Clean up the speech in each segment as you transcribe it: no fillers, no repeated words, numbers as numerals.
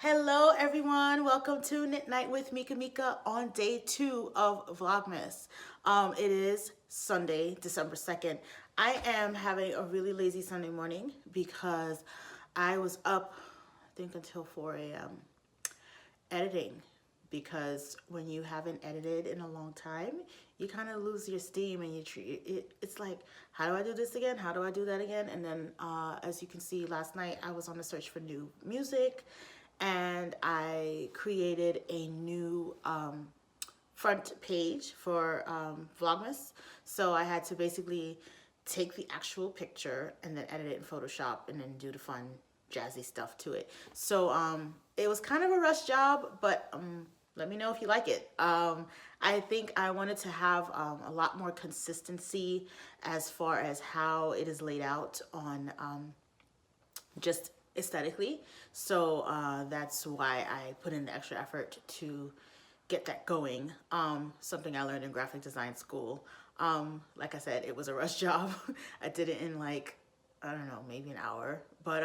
Hello everyone, welcome to Knit Night with Mekamika on day 2 of Vlogmas. It is Sunday, December 2nd. I am having a really lazy Sunday morning because I was up, I think until 4 a.m. editing, because when you haven't edited in a long time, you kind of lose your steam and you treat it, it's like, how do I do this again? How do I do that again? And then as you can see, last night I was on the search for new music, and I created a new front page for Vlogmas. So I had to basically take the actual picture and then edit it in Photoshop and then do the fun jazzy stuff to it. So it was kind of a rush job, but let me know if you like it. I think I wanted to have a lot more consistency as far as how it is laid out on just aesthetically. So that's why I put in the extra effort to get that going. Something I learned in graphic design school. Like I said, it was a rush job. I did it in like, I don't know, maybe an hour, but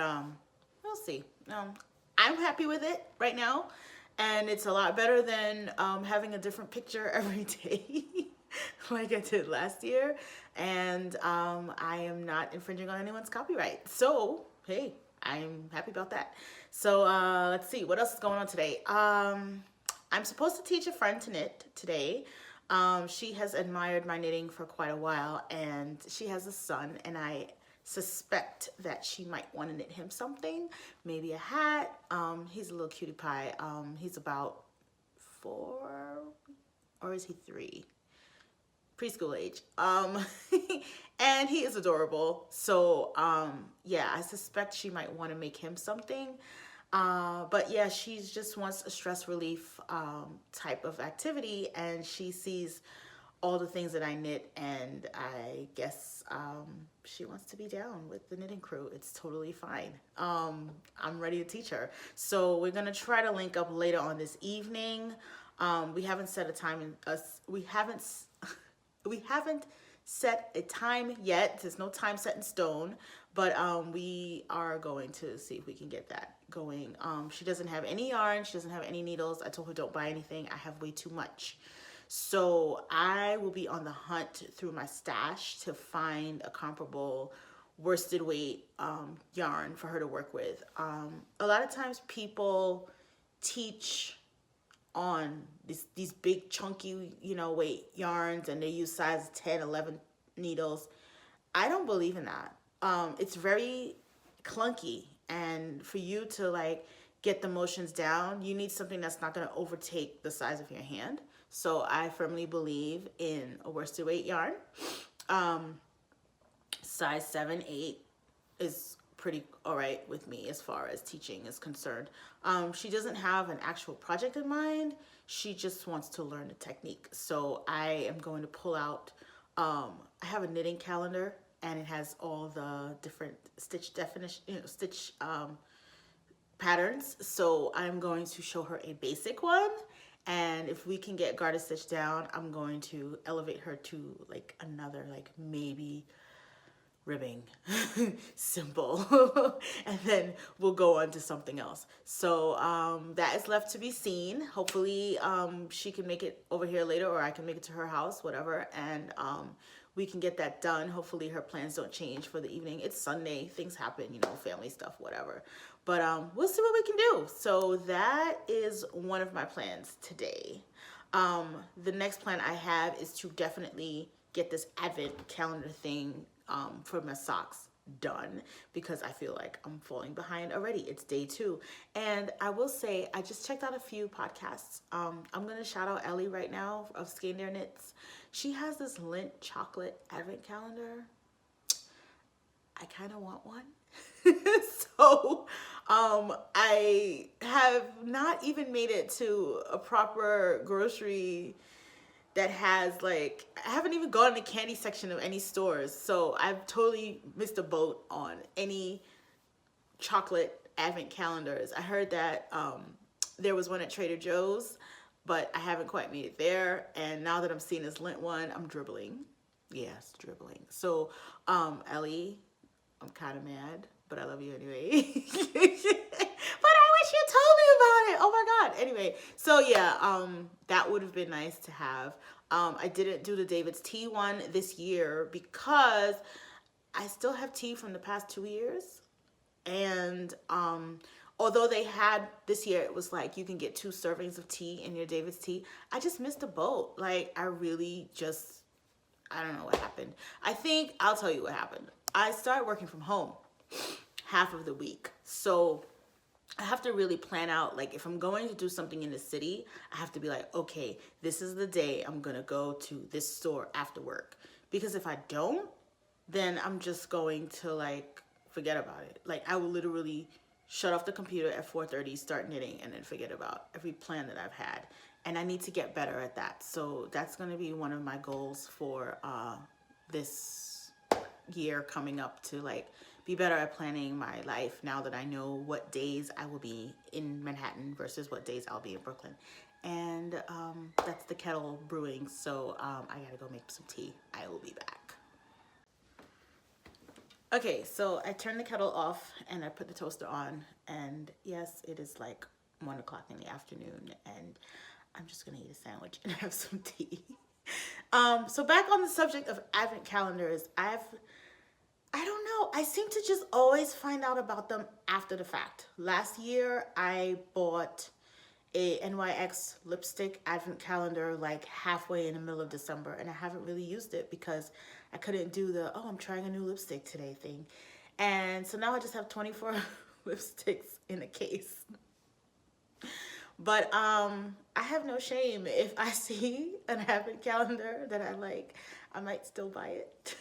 we'll see. I'm happy with it right now, and it's a lot better than having a different picture every day like I did last year. And I am not infringing on anyone's copyright, so hey, I'm happy about that. So let's see, what else is going on today? I'm supposed to teach a friend to knit today. She has admired my knitting for quite a while, and she has a son, and I suspect that she might want to knit him something, maybe a hat. He's a little cutie pie. He's about 4, or is he 3? Preschool age. And he is adorable. So yeah, I suspect she might want to make him something. But yeah, she just wants a stress relief type of activity, and she sees all the things that I knit, and I guess she wants to be down with the knitting crew. It's totally fine. I'm ready to teach her. So we're gonna try to link up later on this evening. We haven't set a time, and we haven't set a time yet. There's no time set in stone, but we are going to see if we can get that going. She doesn't have any yarn, she doesn't have any needles. I told her don't buy anything, I have way too much. So I will be on the hunt through my stash to find a comparable worsted weight yarn for her to work with. A lot of times people teach on these big chunky, you know, weight yarns, and they use size 10, 11 needles. I don't believe in that. It's very clunky, and for you to like get the motions down, you need something that's not going to overtake the size of your hand. So I firmly believe in a worsted weight yarn. Size 7, 8 is pretty all right with me as far as teaching is concerned. She doesn't have an actual project in mind. She just wants to learn the technique. So I am going to pull out, I have a knitting calendar, and it has all the different stitch definition, stitch patterns. So I'm going to show her a basic one, and if we can get garter stitch down, I'm going to elevate her to like another, like maybe ribbing simple and then we'll go on to something else. So that is left to be seen. Hopefully she can make it over here later, or I can make it to her house, whatever, and we can get that done. Hopefully her plans don't change for the evening. It's Sunday, things happen, you know, family stuff, whatever, but we'll see what we can do. So that is one of my plans today. The next plan I have is to definitely get this advent calendar thing for my socks done, because I feel like I'm falling behind already. It's day 2, and I will say I just checked out a few podcasts. I'm gonna shout out Ellie right now of Skein Their Knits. She has this Lindt chocolate advent calendar. I kind of want one. So I have not even made it to a proper grocery that has like, I haven't even gone in the candy section of any stores. So I've totally missed a boat on any chocolate advent calendars. I heard that there was one at Trader Joe's, but I haven't quite made it there. And now that I'm seeing this Lent one, I'm dribbling. Yes, dribbling. So, Ellie, I'm kind of mad, but I love you anyway. But I wish you told me about it. Oh my God. Anyway, so yeah, that would have been nice to have. I didn't do the David's tea one this year because I still have tea from the past 2 years. And although they had this year, it was like you can get 2 servings of tea in your David's tea. I just missed the boat. Like I really just, I don't know what happened. I think I'll tell you what happened. I started working from home half of the week. So I have to really plan out, like if I'm going to do something in the city, I have to be like, okay, this is the day I'm going to go to this store after work. Because if I don't, then I'm just going to like forget about it. Like I will literally shut off the computer at 4:30, start knitting, and then forget about every plan that I've had. And I need to get better at that. So that's going to be one of my goals for this year coming up, to like be better at planning my life now that I know what days I will be in Manhattan versus what days I'll be in Brooklyn. And that's the kettle brewing. So I gotta go make some tea. I will be back. Okay, so I turned the kettle off and I put the toaster on, and yes, it is like 1 o'clock in the afternoon, and I'm just gonna eat a sandwich and have some tea. So back on the subject of advent calendars, I don't know, I seem to just always find out about them after the fact. Last year, I bought a NYX lipstick advent calendar like halfway in the middle of December, and I haven't really used it because I couldn't do the, oh, I'm trying a new lipstick today thing. And so now I just have 24 lipsticks in a case. But I have no shame. If I see an advent calendar that I like, I might still buy it.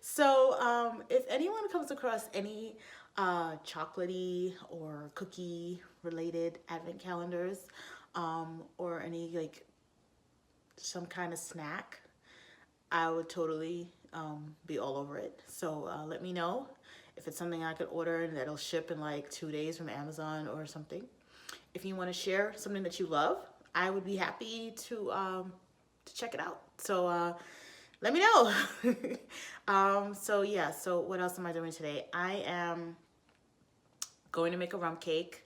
So if anyone comes across any chocolatey or cookie related advent calendars, or any like some kind of snack, I would totally be all over it. So let me know if it's something I could order and that'll ship in like 2 days from Amazon or something. If you want to share something that you love, I would be happy to check it out. So let me know. So yeah, so what else am I doing today? I am going to make a rum cake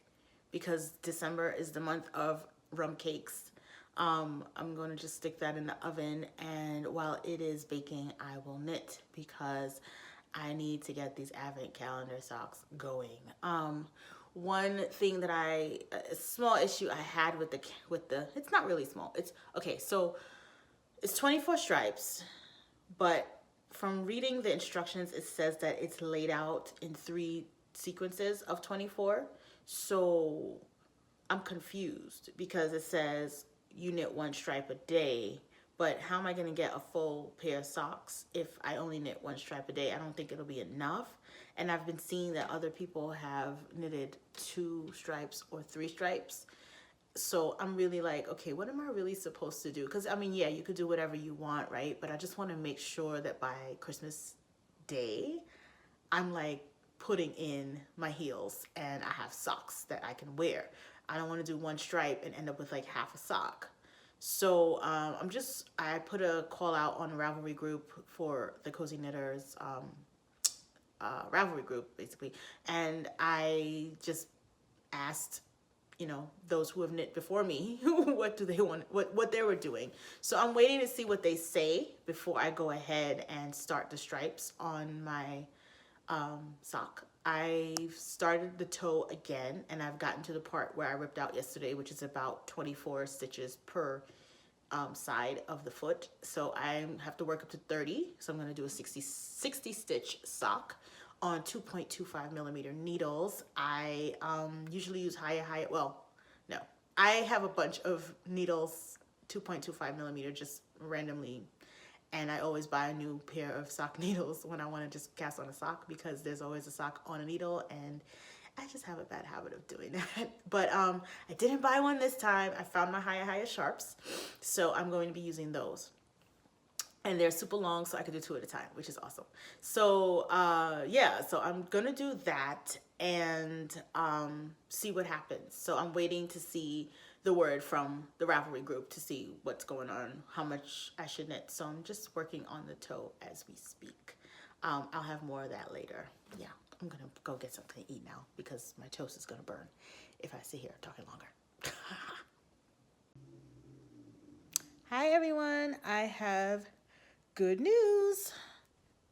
because December is the month of rum cakes. I'm going to just stick that in the oven, and while it is baking, I will knit because I need to get these advent calendar socks going. One thing that a small issue I had with the, it's not really small. It's, okay, so it's 24 stripes, but from reading the instructions, it says that it's laid out in 3 sequences of 24. So I'm confused because it says you knit 1 stripe a day, but how am I going to get a full pair of socks if I only knit 1 stripe a day? I don't think it'll be enough. And I've been seeing that other people have knitted 2 stripes or 3 stripes. So I'm really like, okay, what am I really supposed to do? Because I mean, yeah, you could do whatever you want, right? But I just want to make sure that by Christmas Day, I'm like putting in my heels and I have socks that I can wear. I don't want to do 1 stripe and end up with like half a sock. So I put a call out on a Ravelry group for the Cozy Knitters, Ravelry group basically. And I just asked, you know, those who have knit before me, what do they want, what they were doing. So I'm waiting to see what they say before I go ahead and start the stripes on my sock. I've started the toe again, and I've gotten to the part where I ripped out yesterday, which is about 24 stitches per side of the foot. So I have to work up to 30. So I'm going to do a 60 stitch sock on 2.25 millimeter needles. I usually use well, no, I have a bunch of needles, 2.25 millimeter, just randomly. And I always buy a new pair of sock needles when I want to just cast on a sock, because there's always a sock on a needle, and I just have a bad habit of doing that. But I didn't buy one this time. I found my higher sharps, so I'm going to be using those. And they're super long, so I can do 2 at a time, which is awesome. So yeah, so I'm gonna do that and see what happens. So I'm waiting to see the word from the Ravelry group to see what's going on, how much I should knit. So I'm just working on the toe as we speak. I'll have more of that later. Yeah, I'm gonna go get something to eat now because my toast is gonna burn if I sit here talking longer. Hi everyone, I have good news.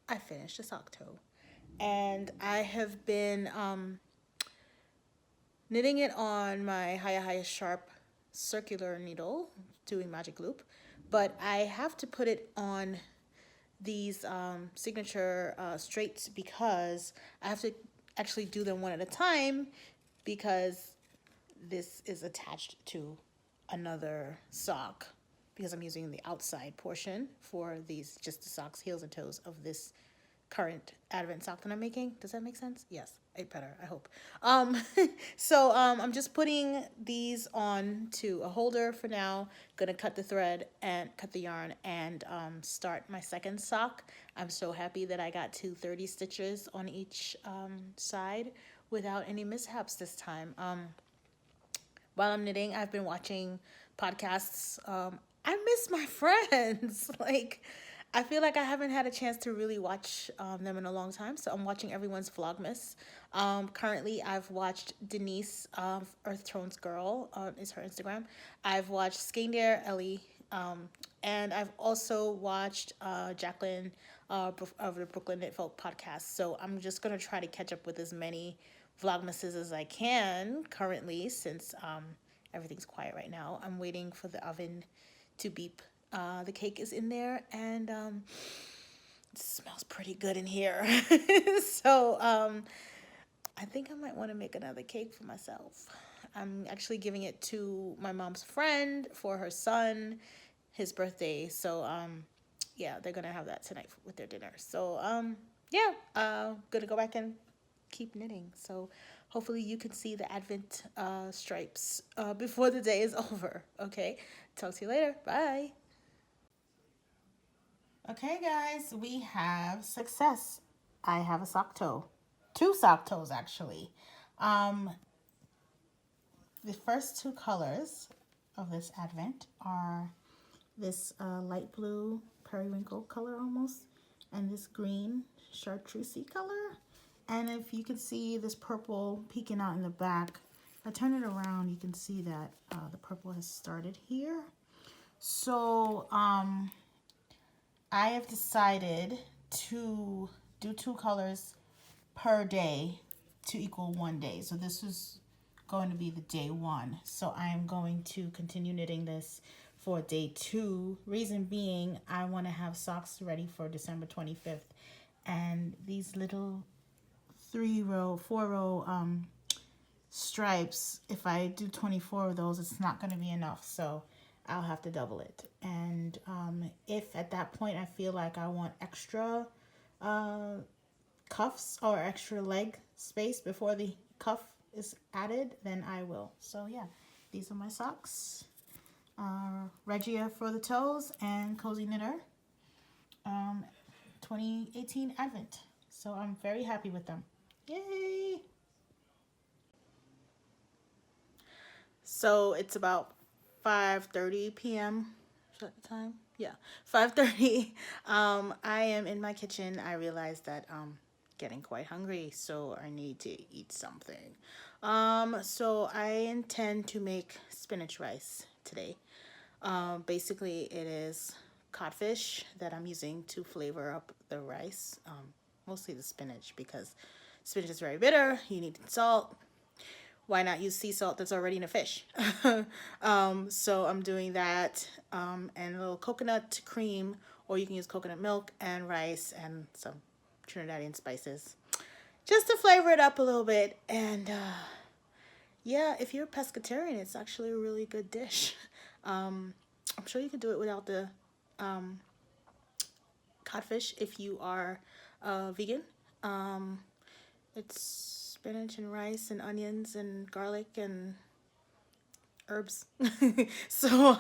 I finished a sock toe and I have been knitting it on my higher sharp circular needle doing magic loop, but I have to put it on these signature straights because I have to actually do them one at a time because this is attached to another sock because I'm using the outside portion for these, just the socks, heels and toes of this current advent sock that I'm making. Does that make sense? Yes, it better, I hope. So I'm just putting these on to a holder for now. Gonna cut the thread and cut the yarn and start my second sock. I'm so happy that I got to 30 stitches on each side without any mishaps this time. While I'm knitting, I've been watching podcasts. I miss my friends. Like, I feel like I haven't had a chance to really watch them in a long time. So I'm watching everyone's Vlogmas. Currently, I've watched Denise, Earth Tones Girl, is her Instagram. I've watched Skander Ellie. And I've also watched Jacqueline of the Brooklyn Knit Folk podcast. So I'm just going to try to catch up with as many Vlogmases as I can currently since everything's quiet right now. I'm waiting for the oven to beep. The cake is in there and it smells pretty good in here. So I think I might want to make another cake for myself. I'm actually giving it to my mom's friend for her son, his birthday. So yeah, they're gonna have that tonight with their dinner. So yeah, gonna go back and keep knitting. So hopefully you can see the advent stripes before the day is over. Okay, talk to you later. Bye. Okay guys, we have success. I have a sock toe. 2 sock toes actually. The first 2 colors of this advent are this light blue periwinkle color almost, and this green chartreusey color. And if you can see this purple peeking out in the back, if I turn it around, you can see that the purple has started here. So I have decided to do 2 colors per day to equal 1 day. So this is going to be the day 1. So I'm going to continue knitting this for day 2. Reason being, I want to have socks ready for December 25th. And these little 4-row stripes, if I do 24 of those, it's not going to be enough. So I'll have to double it. And if at that point I feel like I want extra cuffs or extra leg space before the cuff is added, then I will. So yeah, these are my socks. Regia for the toes and Cozy Knitter 2018 Advent. So I'm very happy with them. Yay! So it's about 5:30 p.m. Is that the time? Yeah, 5:30. I am in my kitchen. I realized that I'm getting quite hungry, so I need to eat something. So I intend to make spinach rice today. Basically, it is codfish that I'm using to flavor up the rice. Mostly the spinach because spinach is very bitter. You need salt. Why not use sea salt that's already in a fish? So I'm doing that and a little coconut cream, or you can use coconut milk and rice and some Trinidadian spices just to flavor it up a little bit. And yeah, if you're a pescatarian, it's actually a really good dish. I'm sure you could do it without the codfish if you are vegan. It's spinach and rice and onions and garlic and herbs. So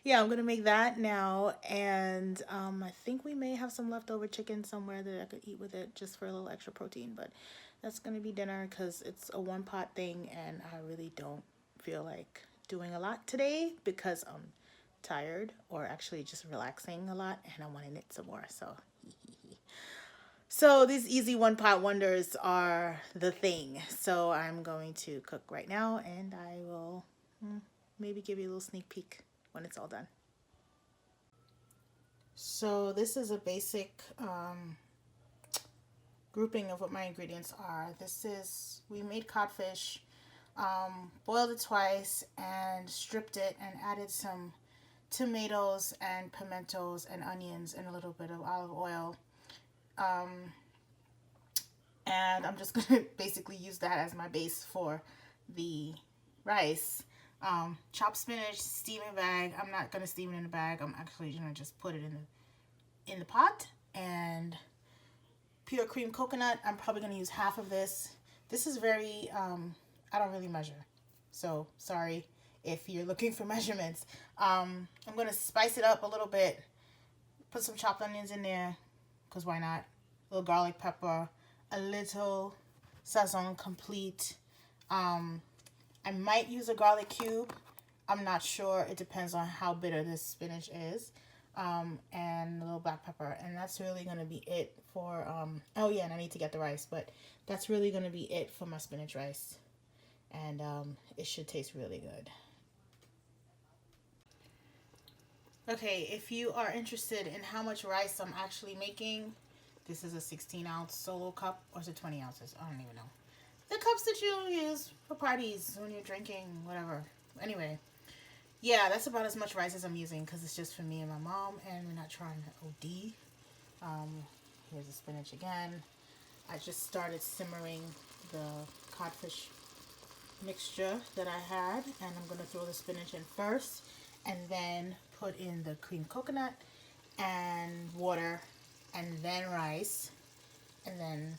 yeah, I'm gonna make that now, and I think we may have some leftover chicken somewhere that I could eat with it just for a little extra protein, but that's gonna be dinner because it's a one pot thing and I really don't feel like doing a lot today because I'm tired, or actually just relaxing a lot, and I want to knit some more. So these easy one pot wonders are the thing. So I'm going to cook right now, and I will maybe give you a little sneak peek when it's all done. So this is a basic grouping of what my ingredients are. We made codfish, boiled it twice and stripped it and added some tomatoes and pimentos and onions and a little bit of olive oil. And I'm just going to basically use that as my base for the rice. Chopped spinach, steaming bag. I'm not going to steam it in the bag. I'm actually going to just put it in the pot. And pure cream coconut. I'm probably going to use half of this. This is very, I don't really measure. So sorry if you're looking for measurements. I'm going to spice it up a little bit. Put some chopped onions in there, because why not? A little garlic pepper, a little Sazon Complete. I might use a garlic cube. I'm not sure. It depends on how bitter this spinach is. And a little black pepper. And that's really going to be it for, oh yeah, and I need to get the rice. But that's really going to be it for my spinach rice. And it should taste really good. Okay, if you are interested in how much rice I'm actually making, this is a 16-ounce solo cup, or is it 20 ounces? I don't even know. The cups that you use for parties when you're drinking, whatever. Anyway, yeah, that's about as much rice as I'm using because it's just for me and my mom, and we're not trying to OD. Here's the spinach again. I just started simmering the codfish mixture that I had, and I'm going to throw the spinach in first and then put in the cream coconut and water and then rice, and then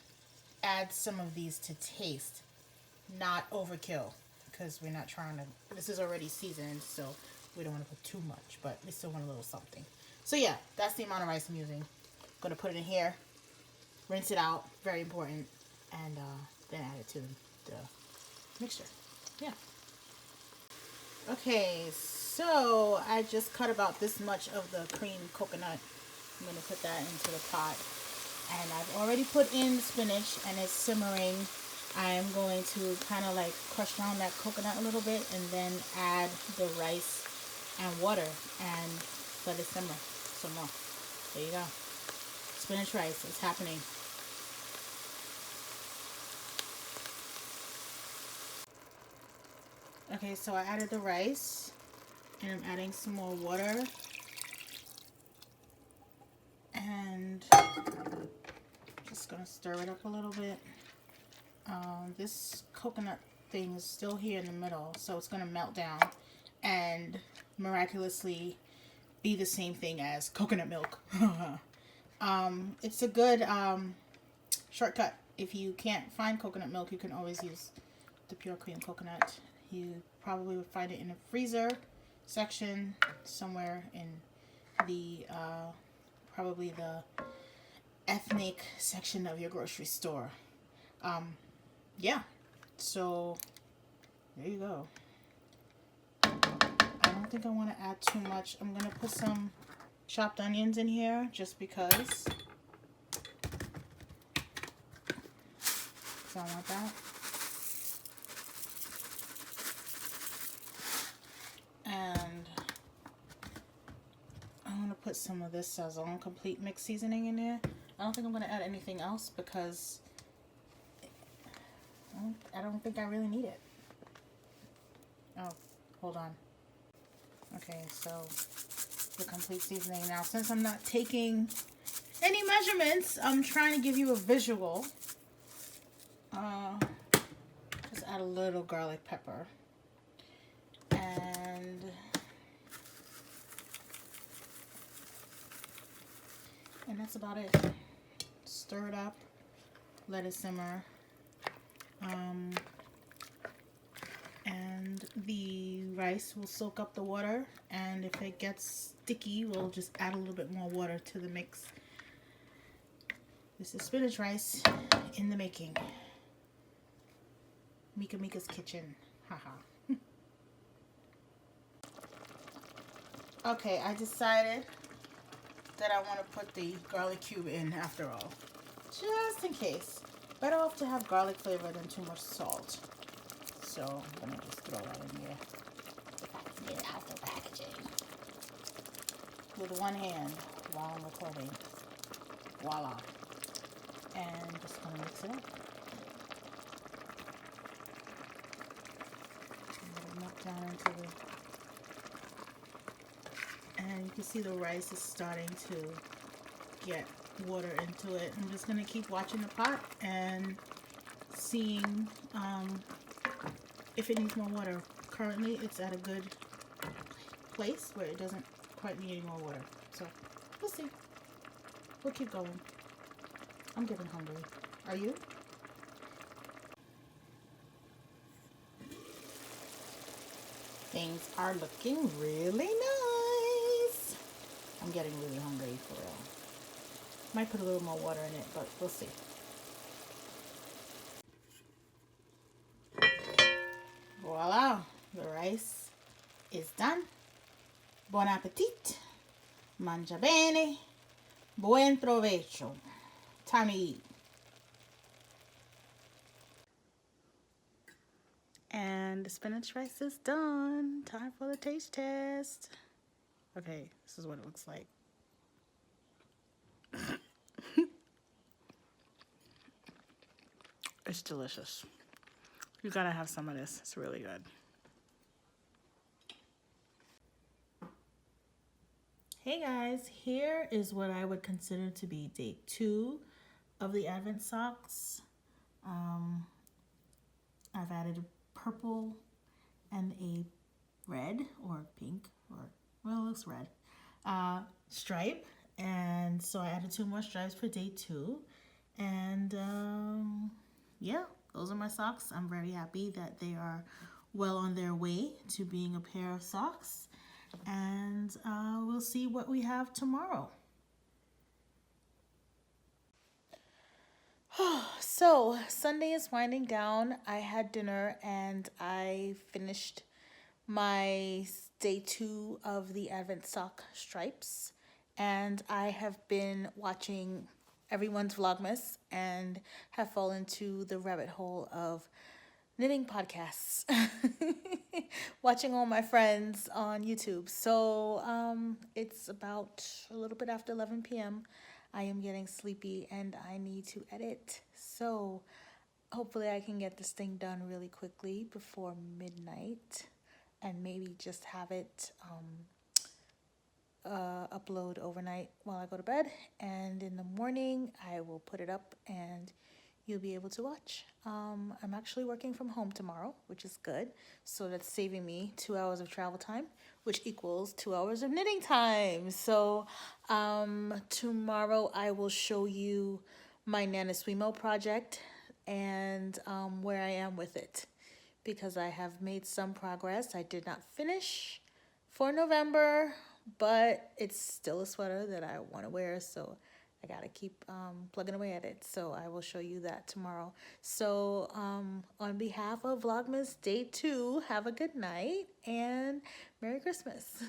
add some of these to taste, not overkill, because we're not trying to, this is already seasoned, so we don't want to put too much, but we still want a little something. So yeah, that's the amount of rice I'm using. I'm going to put it in here, rinse it out, very important, and then add it to the mixture. Yeah. Okay, so I just cut about this much of the cream coconut. I'm going to put that into the pot. And I've already put in the spinach and it's simmering. I'm going to kind of like crush down that coconut a little bit and then add the rice and water and let it simmer some more. There you go. Spinach rice is happening. Okay, so I added the rice and I'm adding some more water. And just gonna stir it up a little bit. This coconut thing is still here in the middle, so it's gonna melt down and miraculously be the same thing as coconut milk. It's a good shortcut. If you can't find coconut milk, you can always use the pure cream coconut. You probably would find it in the freezer section somewhere in the probably the ethnic section of your grocery store. Yeah, so there you go. I don't think I want to add too much. I'm going to put some chopped onions in here just because. So I want that. And I'm going to put some of this Sazon Complete mix seasoning in there. I don't think I'm going to add anything else because I don't think I really need it. Oh, hold on. Okay, so the complete seasoning. Now, since I'm not taking any measurements, I'm trying to give you a visual. Just add a little garlic pepper. And that's about it. Stir it up, let it simmer, And the rice will soak up the water, and if it gets sticky, we'll just add a little bit more water to the mix. This is spinach rice in the making. Mekamika's kitchen. Haha. Okay, I decided that I want to put the garlic cube in after all. Just in case. Better off to have garlic flavor than too much salt. So I'm going to just throw that in there. If I can get it out the packaging. With one hand while I'm recording. Voila. And just going to mix it up. Melt down into the... And you can see the rice is starting to get water into it. I'm just going to keep watching the pot and seeing if it needs more water. Currently it's at a good place where it doesn't quite need any more water. So we'll see. We'll keep going. I'm getting hungry. Are you? Things are looking really nice. I'm getting really hungry for real. Might put a little more water in it, but we'll see. Voila, the rice is done. Buon appetit. Mangia bene. Buen provecho. Time to eat. And the spinach rice is done. Time for the taste test. Okay, this is what it looks like. It's delicious. You gotta have some of this. It's really good. Hey guys, here is what I would consider to be day 2 of the Advent socks. I've added a purple and a red or pink, or well, it looks red, stripe. And so I added 2 more stripes for day 2. And yeah, those are my socks. I'm very happy that they are well on their way to being a pair of socks. And we'll see what we have tomorrow. So Sunday is winding down. I had dinner and I finished my day 2 of the Advent sock stripes. And I have been watching everyone's Vlogmas and have fallen into the rabbit hole of knitting podcasts. Watching all my friends on YouTube. So it's about a little bit after 11 p.m. I am getting sleepy and I need to edit. So hopefully I can get this thing done really quickly before midnight and maybe just have it upload overnight while I go to bed, and in the morning I will put it up and you'll be able to watch. I'm actually working from home tomorrow, which is good. So that's saving me 2 hours of travel time, which equals 2 hours of knitting time. So tomorrow I will show you my Nana Swimo project and where I am with it, because I have made some progress. I did not finish for November, but it's still a sweater that I want to wear, so I gotta keep plugging away at it. So I will show you that tomorrow. So on behalf of Vlogmas Day 2, have a good night and Merry Christmas.